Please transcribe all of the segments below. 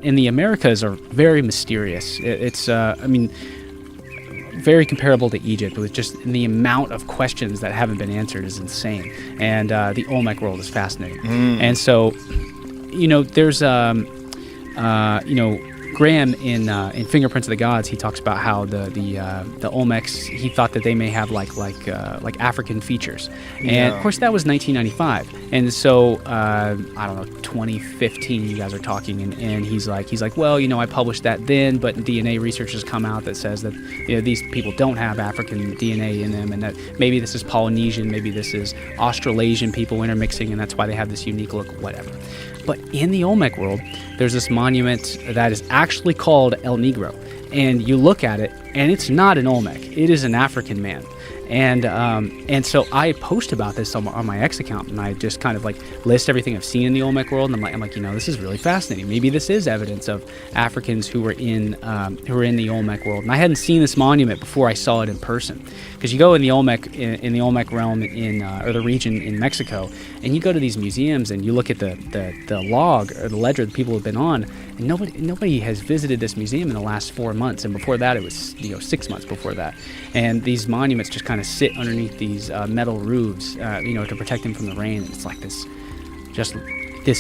And the Americas are very mysterious. It's very comparable to Egypt, with just the amount of questions that haven't been answered is insane. And the Olmec world is fascinating. And so, there's Graham in Fingerprints of the Gods, he talks about how the Olmecs, he thought that they may have like African features, and of course that was 1995, and so I don't know, 2015 you guys are talking, and he's like, well, I published that then, but DNA research has come out that says that these people don't have African DNA in them, and that maybe this is Polynesian, maybe this is Australasian people intermixing, and that's why they have this unique look, whatever. But in the Olmec world, there's this monument that is actually called El Negro. And you look at it, and it's not an Olmec. It is an African man. And so I post about this on my X account, and I just kind of list everything I've seen in the Olmec world, and I'm like, this is really fascinating. Maybe this is evidence of Africans who were in the Olmec world. And I hadn't seen this monument before I saw it in person, because you go in the Olmec realm or the region in Mexico, and you go to these museums and you look at the log or the ledger that people have been on, and nobody has visited this museum in the last 4 months, and before that it was 6 months before that, and these monuments just kind of sit underneath these metal roofs, to protect them from the rain. And it's like this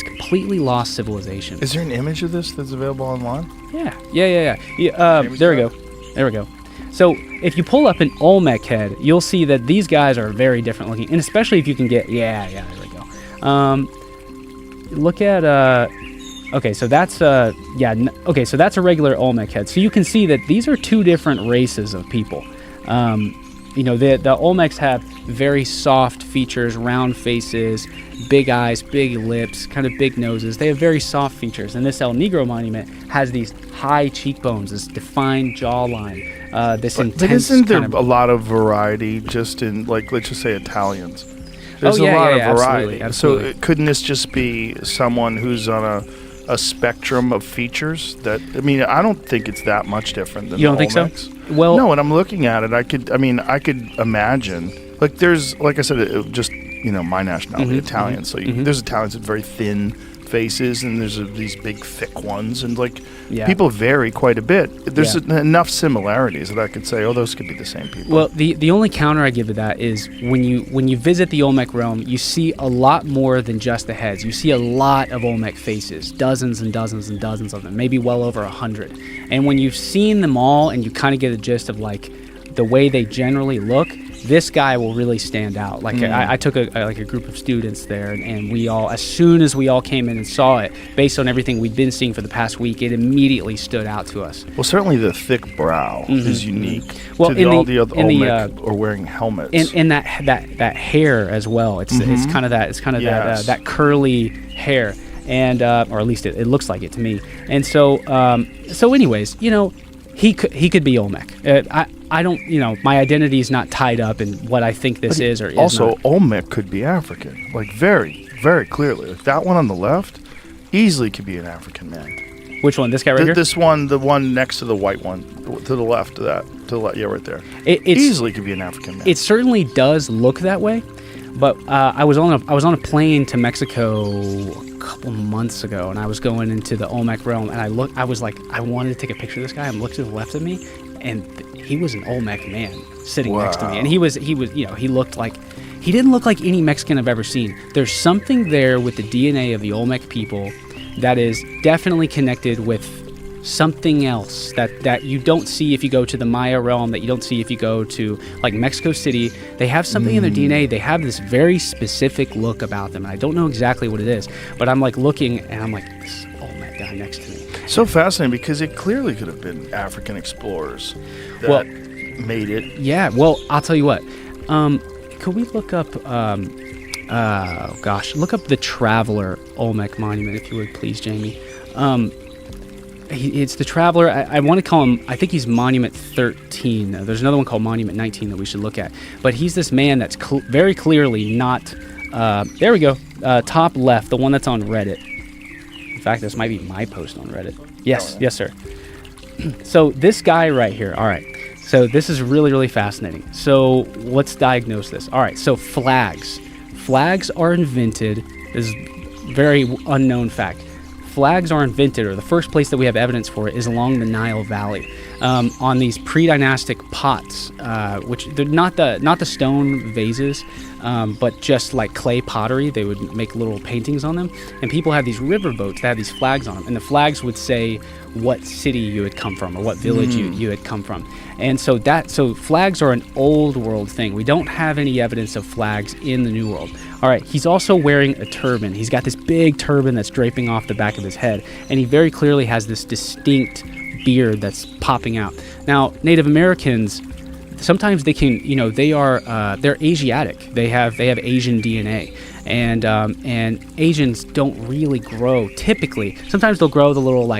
completely lost civilization. Is there an image of this that's available online? Yeah. There we go. So if you pull up an Olmec head, you'll see that these guys are very different looking, and especially if you can get there we go. Look at okay, so that's so that's a regular Olmec head. So you can see that these are two different races of people. The Olmecs have very soft features, round faces, big eyes, big lips, kind of big noses. They have very soft features. And this El Negro monument has these high cheekbones, this defined jawline, intense. But isn't there a lot of variety just in, let's just say Italians? There's a lot of variety. Absolutely. So couldn't this just be someone who's on a spectrum of features that, I don't think it's that much different than you don't think Olmecs. So? Well, no, when I'm looking at it, I could imagine, there's, like I said, just, my nationality, Italian. So there's Italians with very thin faces, and there's these big thick ones, and people vary quite a bit. There's enough similarities that I could say, those could be the same people. Well, the only counter I give to that is when you visit the Olmec realm, you see a lot more than just the heads. You see a lot of Olmec faces, dozens and dozens and dozens of them, maybe well over 100. And when you've seen them all, and you kind of get a gist of the way they generally look, this guy will really stand out. I took a group of students there, and we all, as soon as we all came in and saw it, based on everything we'd been seeing for the past week, it immediately stood out to us. Well, certainly the thick brow is unique. Well, all the other Olmec are wearing helmets. And that hair as well. It's kind of that curly hair, and or at least it looks like it to me. And so anyways, he could be Olmec. I don't, my identity is not tied up in what I think this is or is also, not. Olmec could be African, very, very clearly. That one on the left easily could be an African man. Which one? This guy right here? This one, the one next to the white one, to the left of that. Right there. It easily could be an African man. It certainly does look that way, but I was on a plane to Mexico a couple months ago, and I was going into the Olmec realm, and I was like, I wanted to take a picture of this guy. I'm looking to the left of me, and he was an Olmec man sitting next to me, and he didn't look like any Mexican I've ever seen. There's something there with the DNA of the Olmec people that is definitely connected with something else that you don't see if you go to the Maya realm, that you don't see if you go to Mexico City. They have something in their DNA. They have this very specific look about them, and I don't know exactly what it is, but I'm looking, and I'm like, this Olmec guy next to me. So fascinating, because it clearly could have been African explorers that made it. Yeah, well, I'll tell you what. Could we look up, look up the Traveler Olmec Monument, if you would, please, Jamie. It's the Traveler. I want to call him, I think he's Monument 13. There's another one called Monument 19 that we should look at. But he's this man that's very clearly not, there we go, top left, the one that's on Reddit. In fact, this might be my post on Reddit. Yes, yes, sir. So this guy right here, all right. So this is really, really fascinating. So let's diagnose this. All right, so flags. Flags are invented, this is very unknown fact. flags are invented, or the first place that we have evidence for it, is along the Nile Valley, on these pre-dynastic pots, which they're not the stone vases, but just like clay pottery. They would make little paintings on them, and people had these river boats that had these flags on them, and the flags would say what city you had come from or what village you had come from. And so flags are an old world thing. We don't have any evidence of flags in the New World. All right, he's also wearing a turban. He's got this big turban that's draping off the back of his head, and he very clearly has this distinct beard that's popping out. Now, Native Americans, sometimes they can, they're Asiatic. They have Asian DNA, and Asians don't really grow typically. Sometimes they'll grow the little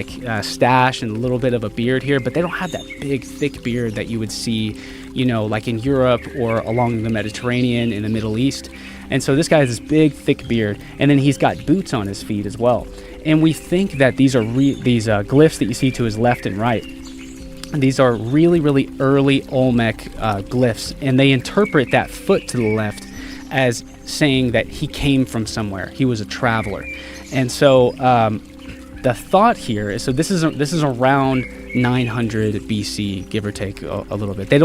stash and a little bit of a beard here, but they don't have that big thick beard that you would see, like in Europe or along the Mediterranean in the Middle East. And so this guy has this big thick beard, and then he's got boots on his feet as well. And we think that these are these glyphs that you see to his left and right. These are really, really early Olmec glyphs, and they interpret that foot to the left as saying that he came from somewhere. He was a traveler. And so the thought here is, so this is around 900 BC, give or take a little bit. They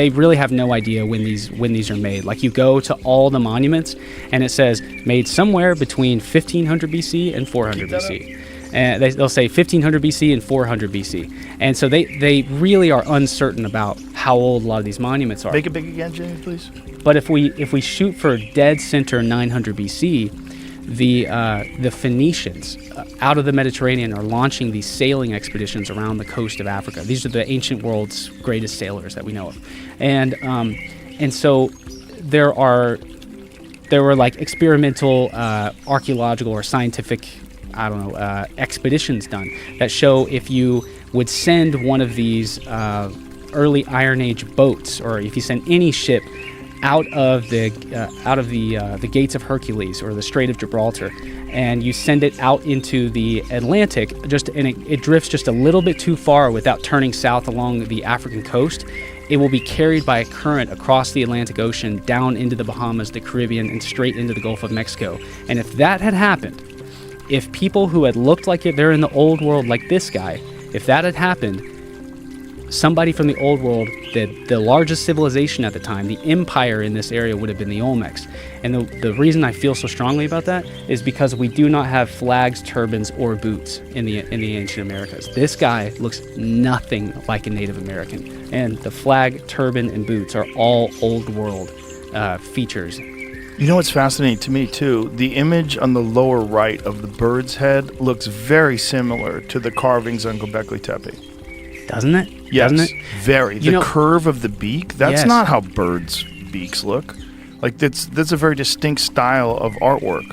really have no idea when these are made. Like, you go to all the monuments and it says made somewhere between 1500 BC and 400 BC. And they'll say 1500 BC and 400 BC. And so they really are uncertain about how old a lot of these monuments are. Make it big again, Jamie, please. But if we shoot for dead center 900 BC, the Phoenicians out of the Mediterranean are launching these sailing expeditions around the coast of Africa. These are the ancient world's greatest sailors that we know of, and so there were like experimental archaeological or scientific expeditions done that show if you would send one of these early Iron Age boats, or if you send any ship out of the Gates of Hercules or the Strait of Gibraltar, and you send it out into the Atlantic, and it drifts just a little bit too far without turning south along the African coast, it will be carried by a current across the Atlantic Ocean, down into the Bahamas, the Caribbean, and straight into the Gulf of Mexico. And if that had happened, if people who had looked like they're in the old world, like this guy, if that had happened, somebody from the old world, the largest civilization at the time, the empire in this area, would have been the Olmecs. And the reason I feel so strongly about that is because we do not have flags, turbans, or boots in the ancient Americas. This guy looks nothing like a Native American, and the flag, turban, and boots are all old world features. You know what's fascinating to me, too? The image on the lower right of the bird's head looks very similar to the carvings on Göbekli Tepe. Doesn't it? Yes, doesn't it? Very. The curve of the beak, that's not how birds' beaks look. Like, that's a very distinct style of artwork.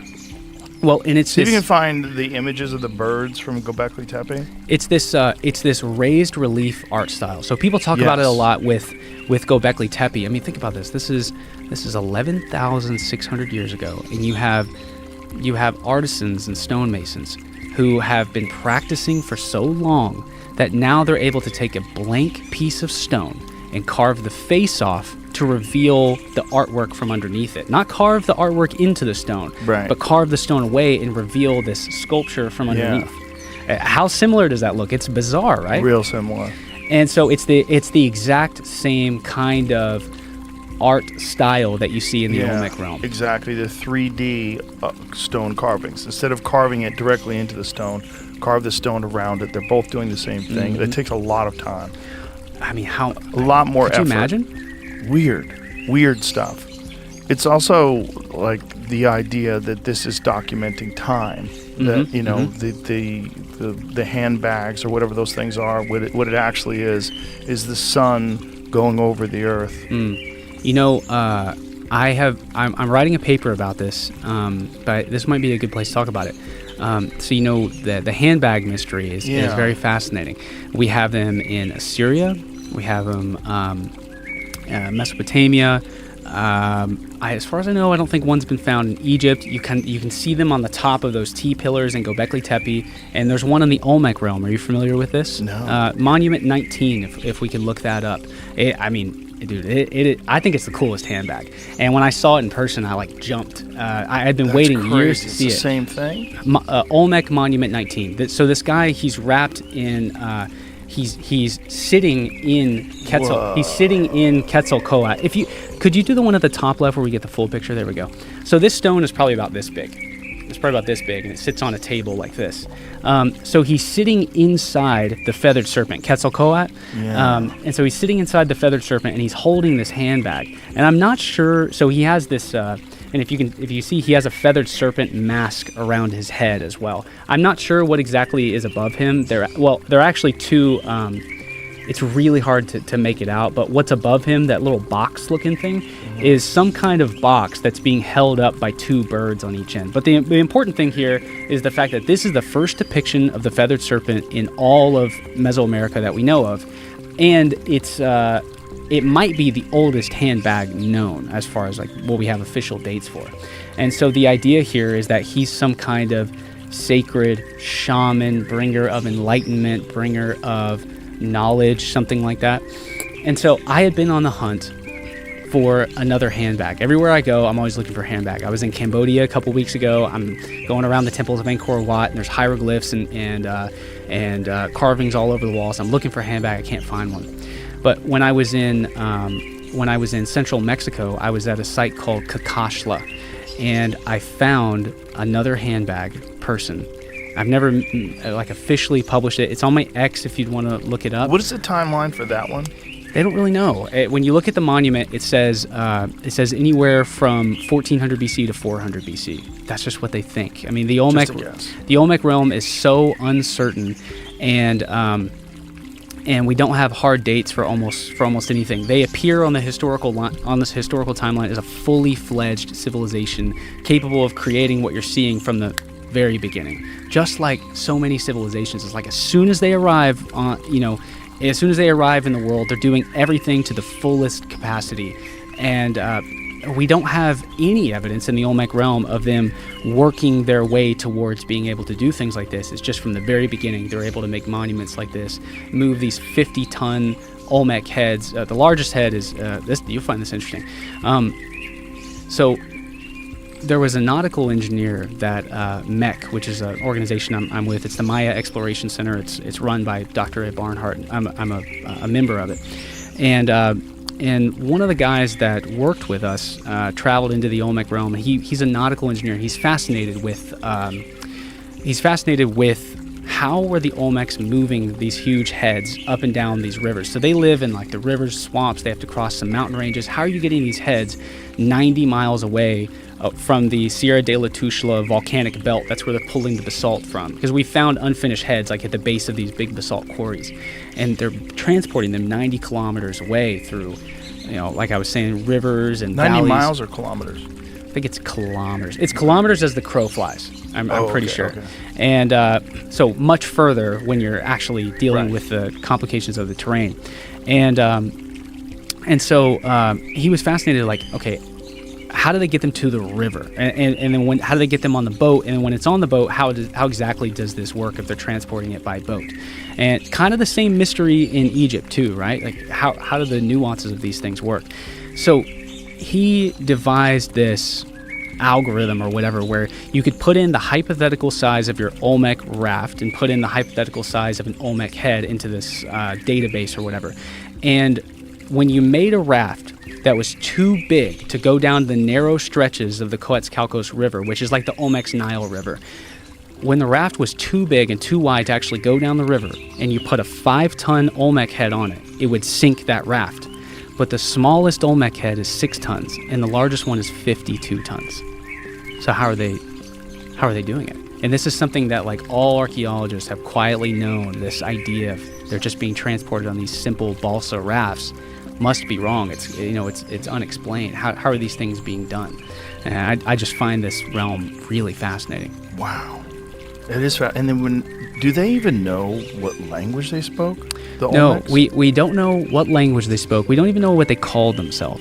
Well, and it's See if you can find the images of the birds from Göbekli Tepe. It's this raised relief art style. So people talk about it a lot with Göbekli Tepe. I mean, think about this. This is 11,600 years ago, and you have artisans and stonemasons who have been practicing for so long that now they're able to take a blank piece of stone and carve the face off to reveal the artwork from underneath it. Not carve the artwork into the stone, but carve the stone away and reveal this sculpture from underneath. How similar does that look? It's bizarre, right? Real similar. And so it's the exact same kind of art style that you see in the Olmec realm. Exactly, the 3D stone carvings. Instead of carving it directly into the stone, carve the stone around it. They're both doing the same thing. It takes a lot of time. I mean, a lot more effort. Could you imagine? Weird stuff. It's also like the idea that this is documenting time. That the handbags or whatever those things are, what it actually is the sun going over the earth. I'm writing a paper about this, but this might be a good place to talk about it. So the handbag mystery is very fascinating. We have them in Assyria, we have them Mesopotamia. As far as I know, I don't think one's been found in Egypt. You can see them on the top of those T-pillars in Göbekli Tepe, and there's one in the Olmec realm. Are you familiar with this? No. Monument 19, if we can look that up. Dude, I think it's the coolest handbag. And when I saw it in person, I like jumped. I had been waiting years to see it. It's the same thing? Olmec Monument 19. So this guy, he's wrapped in, he's sitting in Quetzal. Whoa. He's sitting in Quetzalcoatl. Could you do the one at the top left where we get the full picture? There we go. So this stone is probably about this big. It's probably about this big, and it sits on a table like this. So he's sitting inside the feathered serpent, Quetzalcoatl. Yeah. And so he's sitting inside the feathered serpent, and he's holding this handbag. And I'm not sure. So he has this, and if you see, he has a feathered serpent mask around his head as well. I'm not sure what exactly is above him. They're actually two. It's really hard to make it out, but what's above him, that little box-looking thing, is some kind of box that's being held up by two birds on each end. But the important thing here is the fact that this is the first depiction of the feathered serpent in all of Mesoamerica that we know of, and it might be the oldest handbag known as far as like what we have official dates for. And so the idea here is that he's some kind of sacred shaman, bringer of enlightenment, bringer of knowledge, something like that. And so I had been on the hunt for another handbag. Everywhere I go, I'm always looking for a handbag. I was in Cambodia a couple weeks ago. I'm going around the temples of Angkor Wat, and there's hieroglyphs and carvings all over the walls. I'm looking for a handbag. I can't find one. But when I was in central Mexico, I was at a site called Cacaxtla, and I found another handbag person. I've never officially published it. It's on my X if you'd want to look it up. What is the timeline for that one? They don't really know. When you look at the monument, it says anywhere from 1400 BC to 400 BC. That's just what they think. I mean, the Olmec realm is so uncertain, and we don't have hard dates for almost anything. They appear on this historical timeline as a fully fledged civilization capable of creating what you're seeing from the very beginning. Just like so many civilizations, it's like as soon as they arrive as soon as they arrive in the world, they're doing everything to the fullest capacity. And we don't have any evidence in the Olmec realm of them working their way towards being able to do things like this. It's just from the very beginning, they're able to make monuments like this, move these 50-ton Olmec heads. The largest head is this. You'll find this interesting. So there was a nautical engineer that MEC, which is an organization I'm with. It's the Maya Exploration Center. It's run by Dr. Ed Barnhart. I'm a member of it, and one of the guys that worked with us traveled into the Olmec realm. He's a nautical engineer. He's fascinated with how were the Olmecs moving these huge heads up and down these rivers. So they live in like the rivers, swamps. They have to cross some mountain ranges. How are you getting these heads 90 miles away from the Sierra de la Tuxtla volcanic belt? That's where they're pulling the basalt from, because we found unfinished heads like at the base of these big basalt quarries, and they're transporting them 90 kilometers away through, like I was saying, rivers and 90 valleys. miles or kilometers? I think it's kilometers. It's kilometers as the crow flies. I'm pretty sure. Okay. And so much further when you're actually dealing with the complications of the terrain. And so he was fascinated, like, okay, how do they get them to the river? And then how do they get them on the boat? And then when it's on the boat, how exactly does this work if they're transporting it by boat? And kind of the same mystery in Egypt too, right? Like how do the nuances of these things work? So he devised this algorithm or whatever where you could put in the hypothetical size of your Olmec raft and put in the hypothetical size of an Olmec head into this database or whatever. And when you made a raft that was too big to go down the narrow stretches of the Coetzalcoatl River, which is like the Olmec's Nile River, when the raft was too big and too wide to actually go down the river, and you put a 5-ton Olmec head on it, it would sink that raft. But the smallest Olmec head is 6 tons, and the largest one is 52 tons. So how are they doing it? And this is something that like all archaeologists have quietly known. This idea of they're just being transported on these simple balsa rafts must be wrong. It's unexplained. How are these things being done? And I just find this realm really fascinating. Wow, it is. And then do they even know what language they spoke? No, we don't know what language they spoke. We don't even know what they called themselves.